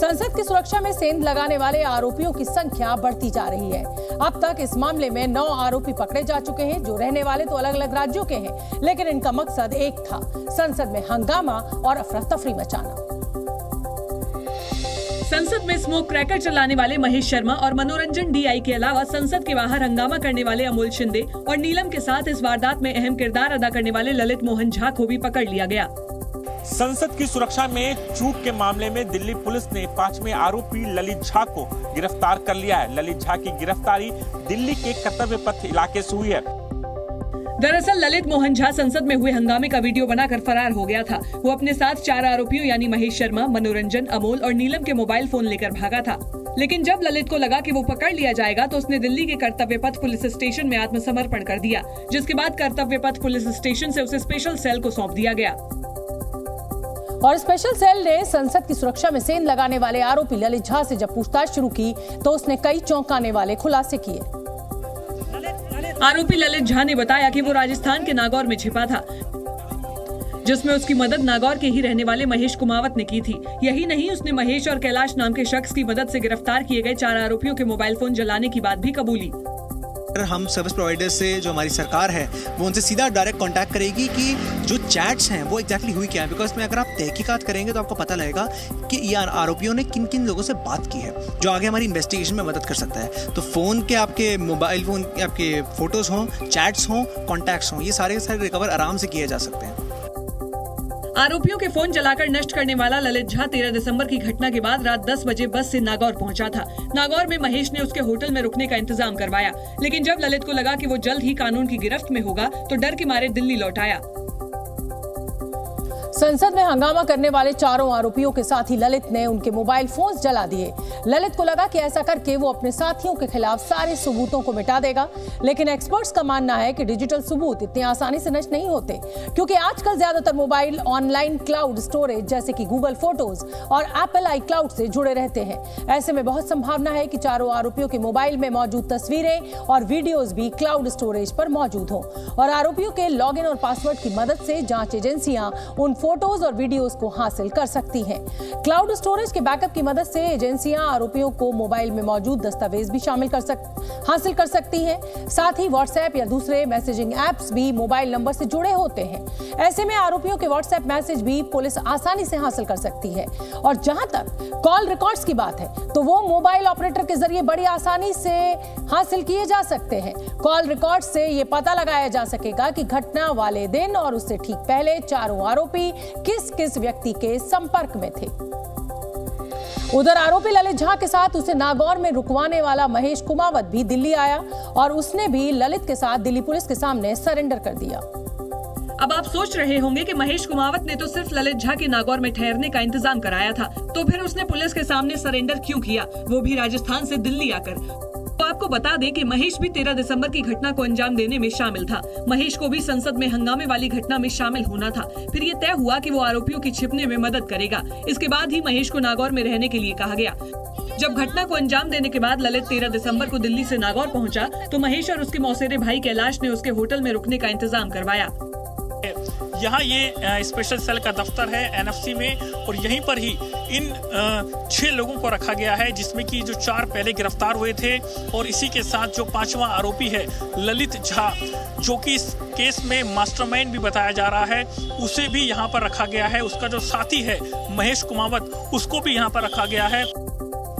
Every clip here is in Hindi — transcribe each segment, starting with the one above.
संसद की सुरक्षा में सेंध लगाने वाले आरोपियों की संख्या बढ़ती जा रही है। अब तक इस मामले में 9 आरोपी पकड़े जा चुके हैं, जो रहने वाले तो अलग अलग राज्यों के हैं, लेकिन इनका मकसद एक था, संसद में हंगामा और अफरा तफरी मचाना। संसद में स्मोक क्रैकर चलाने वाले महेश शर्मा और मनोरंजन डीआई के अलावा संसद के बाहर हंगामा करने वाले अमोल शिंदे और नीलम के साथ इस वारदात में अहम किरदार अदा करने वाले ललित मोहन झा को भी पकड़ लिया गया। संसद की सुरक्षा में चूक के मामले में दिल्ली पुलिस ने 5वें आरोपी ललित झा को गिरफ्तार कर लिया है। ललित झा की गिरफ्तारी दिल्ली के कर्तव्य पथ इलाके से हुई है। दरअसल ललित मोहन झा संसद में हुए हंगामे का वीडियो बनाकर फरार हो गया था। वो अपने साथ 4 आरोपियों यानी महेश शर्मा, मनोरंजन, अमोल और नीलम के मोबाइल फोन लेकर भागा था। लेकिन जब ललित को लगा कि वो पकड़ लिया जाएगा तो उसने दिल्ली के कर्तव्य पथ पुलिस स्टेशन में आत्मसमर्पण कर दिया, जिसके बाद कर्तव्य पथ पुलिस स्टेशन से उसे स्पेशल सेल को सौंप दिया गया। और स्पेशल सेल ने संसद की सुरक्षा में सेंध लगाने वाले आरोपी ललित झा से जब पूछताछ शुरू की तो उसने कई चौंकाने वाले खुलासे किए। आरोपी ललित झा ने बताया कि वो राजस्थान के नागौर में छिपा था, जिसमें उसकी मदद नागौर के ही रहने वाले महेश कुमावत ने की थी। यही नहीं, उसने महेश और कैलाश नाम के शख्स की मदद से गिरफ्तार किए गए 4 आरोपियों के मोबाइल फोन जलाने की बात भी कबूली। हम सर्विस प्रोवाइडर से जो हमारी सरकार है वो उनसे सीधा डायरेक्ट कांटेक्ट करेगी कि जो चैट्स हैं वो एग्जैक्टली हुई क्या है, बिकॉज में अगर आप तहकीकात करेंगे तो आपको पता लगेगा कि ये आरोपियों ने किन किन लोगों से बात की है, जो आगे हमारी इन्वेस्टिगेशन में मदद कर सकता है। तो फोन के आपके मोबाइल फोन के आपके फोटोज हों, चैट्स हों, कॉन्टैक्ट्स हों, ये सारे रिकवर आराम से किए जा सकते हैं। आरोपियों के फोन जलाकर नष्ट करने वाला ललित झा 13 दिसंबर की घटना के बाद रात 10 बजे बस से नागौर पहुंचा था। नागौर में महेश ने उसके होटल में रुकने का इंतजाम करवाया, लेकिन जब ललित को लगा कि वो जल्द ही कानून की गिरफ्त में होगा तो डर के मारे दिल्ली लौट आया। संसद में हंगामा करने वाले 4 आरोपियों के साथ ही ललित ने उनके मोबाइल फोन्स जला दिए। ललित को लगा कि ऐसा करके वो अपने साथियों के खिलाफ सारे सबूतों को मिटा देगा, लेकिन एक्सपर्ट्स का मानना है कि डिजिटल सबूत इतनी आसानी से नष्ट नहीं होते, क्योंकि आजकल ज्यादातर मोबाइल ऑनलाइन क्लाउड स्टोरेज जैसे कि गूगल फोटोज और एप्पल आई क्लाउड से जुड़े रहते हैं। ऐसे में बहुत संभावना है कि 4 आरोपियों के मोबाइल में मौजूद तस्वीरें और वीडियोज भी क्लाउड स्टोरेज पर मौजूद हों और आरोपियों के लॉगिन और पासवर्ड की मदद से जांच एजेंसियां उन फोटोज और वीडियोस को हासिल कर सकती हैं। क्लाउड स्टोरेज के बैकअप की मदद से एजेंसियां आरोपियों को मोबाइल में मौजूद दस्तावेज भी हासिल कर सकती हैं। साथ ही व्हाट्सएप या दूसरे मैसेजिंग ऐप्स भी मोबाइल नंबर से जुड़े होते हैं। ऐसे में आरोपियों के व्हाट्सएप मैसेज भी पुलिस आसानी से हासिल कर सकती है। और जहां तक कॉल रिकॉर्ड्स की बात है तो वो मोबाइल ऑपरेटर के जरिए बड़ी आसानी से हासिल किए जा सकते हैं। कॉल रिकॉर्ड से ये पता लगाया जा सकेगा कि घटना वाले दिन और उससे ठीक पहले 4 आरोपी किस व्यक्ति के संपर्क में थे। उधर आरोपी ललित झा के साथ उसे नागौर में रुकवाने वाला महेश कुमावत भी दिल्ली आया और उसने भी ललित के साथ दिल्ली पुलिस के सामने सरेंडर कर दिया। अब आप सोच रहे होंगे कि महेश कुमावत ने तो सिर्फ ललित झा के नागौर में ठहरने का इंतजाम कराया था, तो फिर उसने पुलिस के सामने सरेंडर क्यों किया, वो भी राजस्थान से दिल्ली आकर। तो आपको बता दें कि महेश भी 13 दिसंबर की घटना को अंजाम देने में शामिल था। महेश को भी संसद में हंगामे वाली घटना में शामिल होना था। फिर ये तय हुआ कि वो आरोपियों की छिपने में मदद करेगा। इसके बाद ही महेश को नागौर में रहने के लिए कहा गया। जब घटना को अंजाम देने के बाद ललित 13 दिसंबर को दिल्ली से नागौर पहुंचा तो महेश और उसके मौसेरे भाई कैलाश ने उसके होटल में रुकने का इंतजाम करवाया। यहाँ ये स्पेशल सेल का दफ्तर है एनएफसी में और यहीं पर ही इन 6 लोगों को रखा गया है, जिसमें कि जो 4 पहले गिरफ्तार हुए थे और इसी के साथ जो 5वां आरोपी है ललित झा, जो कि इस केस में मास्टरमाइंड भी बताया जा रहा है, उसे भी यहाँ पर रखा गया है। उसका जो साथी है महेश कुमावत, उसको भी यहाँ पर रखा गया है।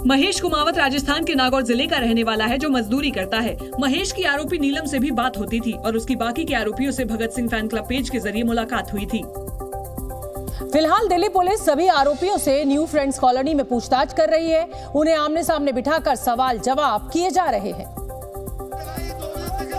महेश कुमावत राजस्थान के नागौर जिले का रहने वाला है, जो मजदूरी करता है। महेश की आरोपी नीलम से भी बात होती थी और उसकी बाकी के आरोपियों से Bhagat Singh fan club page के जरिए मुलाकात हुई थी। फिलहाल दिल्ली पुलिस सभी आरोपियों से न्यू फ्रेंड्स कॉलोनी में पूछताछ कर रही है। उन्हें आमने सामने बिठाकर सवाल जवाब किए जा रहे हैं।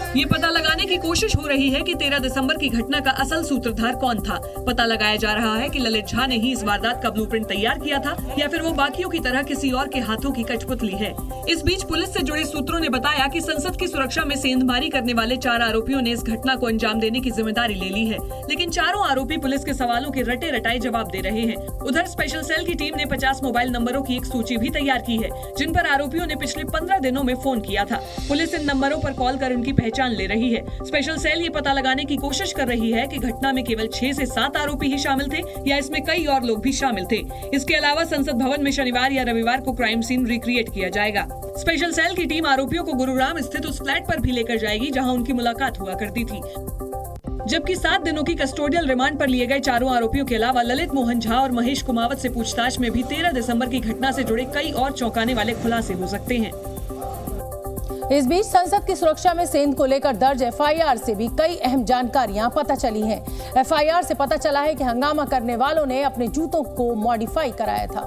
ये पता लगाने की कोशिश हो रही है कि 13 दिसंबर की घटना का असल सूत्रधार कौन था। पता लगाया जा रहा है कि ललित झा ने ही इस वारदात का ब्लूप्रिंट तैयार किया था या फिर वो बाकियों की तरह किसी और के हाथों की कठपुतली है। इस बीच पुलिस से जुड़े सूत्रों ने बताया कि संसद की सुरक्षा में सेंधमारी करने वाले 4 आरोपियों ने इस घटना को अंजाम देने की जिम्मेदारी ले ली है, लेकिन 4 आरोपी पुलिस के सवालों के रटे रटाए जवाब दे रहे हैं। उधर स्पेशल सेल की टीम ने 50 मोबाइल नंबरों की एक सूची भी तैयार की है, जिन पर आरोपियों ने पिछले 15 दिनों में फोन किया था। पुलिस इन नंबरों पर कॉल कर उनकी पहचान पहचान ले रही है। स्पेशल सेल ये पता लगाने की कोशिश कर रही है कि घटना में केवल 6 से 7 आरोपी ही शामिल थे या इसमें कई और लोग भी शामिल थे। इसके अलावा संसद भवन में शनिवार या रविवार को क्राइम सीन रिक्रिएट किया जाएगा। स्पेशल सेल की टीम आरोपियों को गुरुग्राम स्थित उस फ्लैट पर भी लेकर जाएगी जहां उनकी मुलाकात हुआ करती थी। जबकि 7 दिनों की कस्टोडियल रिमांड पर लिए गए चारों आरोपियों के अलावा ललित मोहन झा और महेश कुमावत से पूछताछ में भी 13 दिसंबर की घटना से जुड़े कई और चौंकाने वाले खुलासे हो सकते हैं। इस बीच संसद की सुरक्षा में सेंध को लेकर दर्ज एफआईआर से भी कई अहम जानकारियां पता चली हैं। एफआईआर से पता चला है कि हंगामा करने वालों ने अपने जूतों को मॉडिफाई कराया था।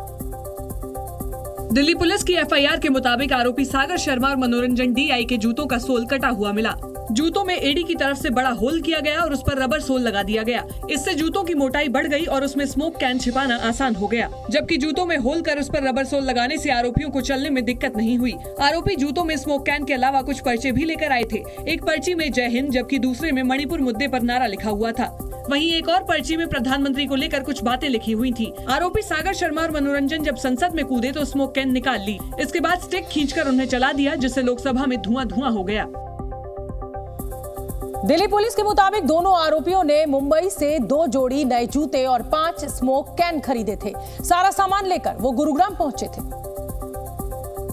दिल्ली पुलिस की एफआईआर के मुताबिक आरोपी सागर शर्मा और मनोरंजन डीआई के जूतों का सोल कटा हुआ मिला। जूतों में एड़ी की तरफ से बड़ा होल किया गया और उस पर रबर सोल लगा दिया गया। इससे जूतों की मोटाई बढ़ गई और उसमें स्मोक कैन छिपाना आसान हो गया। जबकि जूतों में होल कर उस पर रबर सोल लगाने से आरोपियों को चलने में दिक्कत नहीं हुई। आरोपी जूतों में स्मोक कैन के अलावा कुछ पर्चे भी लेकर आए थे। एक पर्ची में जय हिंद जबकि दूसरे में मणिपुर मुद्दे पर नारा लिखा हुआ था। वहीं एक और पर्ची में प्रधानमंत्री को लेकर कुछ बातें लिखी हुई थी। आरोपी सागर शर्मा और मनोरंजन जब संसद में कूदे तो स्मोक कैन निकाल ली। इसके बाद स्टिक खींचकर उन्हें चला दिया जिससे लोकसभा में धुआं हो गया। दिल्ली पुलिस के मुताबिक दोनों आरोपियों ने मुंबई से 2 जोड़ी नए जूते और 5 स्मोक कैन खरीदे थे। सारा सामान लेकर वो गुरुग्राम पहुंचे थे।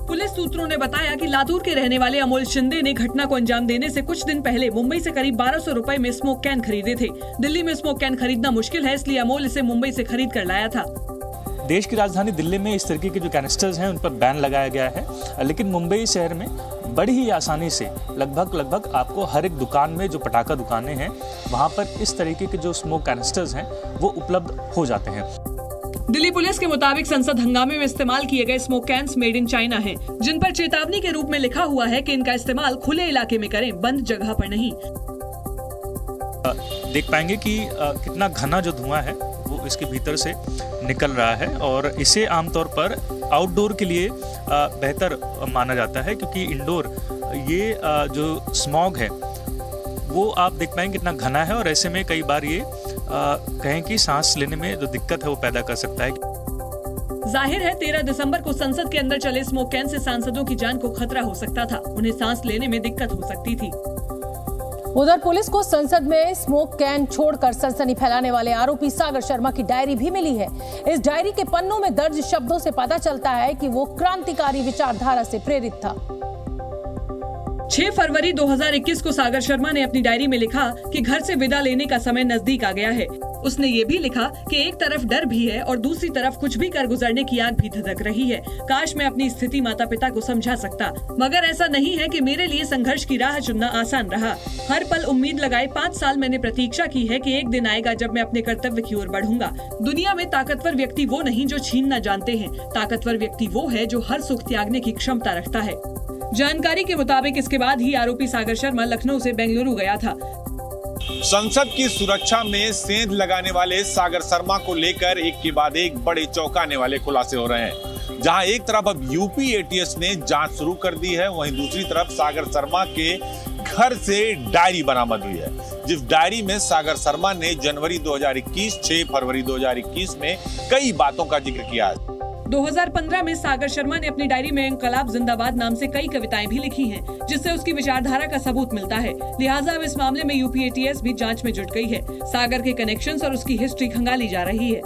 पुलिस सूत्रों ने बताया कि लातूर के रहने वाले अमोल शिंदे ने घटना को अंजाम देने से कुछ दिन पहले मुंबई से करीब 1200 रुपए में स्मोक कैन खरीदे थे। दिल्ली में स्मोक कैन खरीदना मुश्किल है, इसलिए अमोल इसे मुंबई से खरीद कर लाया था। देश की राजधानी दिल्ली में इस तरीके के जो कैनिस्टर्स हैं उन पर बैन लगाया गया है, लेकिन मुंबई शहर में बड़ी ही आसानी से लगभग आपको हर एक दुकान में जो पटाखा दुकानें हैं वहाँ पर इस तरीके के जो स्मोक कैनिस्टर्स हैं वो उपलब्ध हो जाते हैं। दिल्ली पुलिस के मुताबिक संसद हंगामे में इस्तेमाल किए गए smoke cans made in China हैं, जिन पर चेतावनी के रूप में लिखा हुआ है कि इनका इस्तेमाल खुले इलाके में करें, बंद जगह पर नहीं। देख पाएंगे कि कितना घना जो धुआं है वो इसके भीतर से निकल रहा है और इसे आमतौर पर आउटडोर के लिए बेहतर माना जाता है, क्योंकि इंडोर ये जो स्मॉग है वो आप देख पाएंगे कितना घना है और ऐसे में कई बार ये कहें कि सांस लेने में जो दिक्कत है वो पैदा कर सकता है। जाहिर है 13 दिसंबर को संसद के अंदर चले स्मोक कैन से सांसदों की जान को खतरा हो सकता था, उन्हें सांस लेने में दिक्कत हो सकती थी। उधर पुलिस को संसद में स्मोक कैन छोड़कर सनसनी फैलाने वाले आरोपी सागर शर्मा की डायरी भी मिली है। इस डायरी के पन्नों में दर्ज शब्दों से पता चलता है कि वो क्रांतिकारी विचारधारा से प्रेरित था। 6 फरवरी 2021 को सागर शर्मा ने अपनी डायरी में लिखा कि घर से विदा लेने का समय नजदीक आ गया है। उसने ये भी लिखा कि एक तरफ डर भी है और दूसरी तरफ कुछ भी कर गुजरने की आग भी धधक रही है। काश मैं अपनी स्थिति माता पिता को समझा सकता, मगर ऐसा नहीं है कि मेरे लिए संघर्ष की राह चुनना आसान रहा। हर पल उम्मीद लगाए 5 साल मैंने प्रतीक्षा की है कि एक दिन आएगा जब मैं अपने कर्तव्य की ओर बढ़ूंगा। दुनिया में ताकतवर व्यक्ति वो नहीं जो छीनना जानते हैं, ताकतवर व्यक्ति वो है जो हर सुख त्यागने की क्षमता रखता है। जानकारी के मुताबिक इसके बाद ही आरोपी सागर शर्मा लखनऊ से बेंगलुरु गया था। संसद की सुरक्षा में सेंध लगाने वाले सागर शर्मा को लेकर एक के बाद एक बड़े चौंकाने वाले खुलासे हो रहे हैं। जहां एक तरफ अब यूपी एटीएस ने जांच शुरू कर दी है, वहीं दूसरी तरफ सागर शर्मा के घर से डायरी बरामद हुई है, जिस डायरी में सागर शर्मा ने जनवरी 2021, 6 फरवरी 2021 में कई बातों का जिक्र किया है। 2015 में सागर शर्मा ने अपनी डायरी में इंकलाब जिंदाबाद नाम से कई कविताएं भी लिखी हैं, जिससे उसकी विचारधारा का सबूत मिलता है। लिहाजा अब इस मामले में यूपी एटीएस भी जांच में जुट गई है। सागर के कनेक्शंस और उसकी हिस्ट्री खंगाली जा रही है।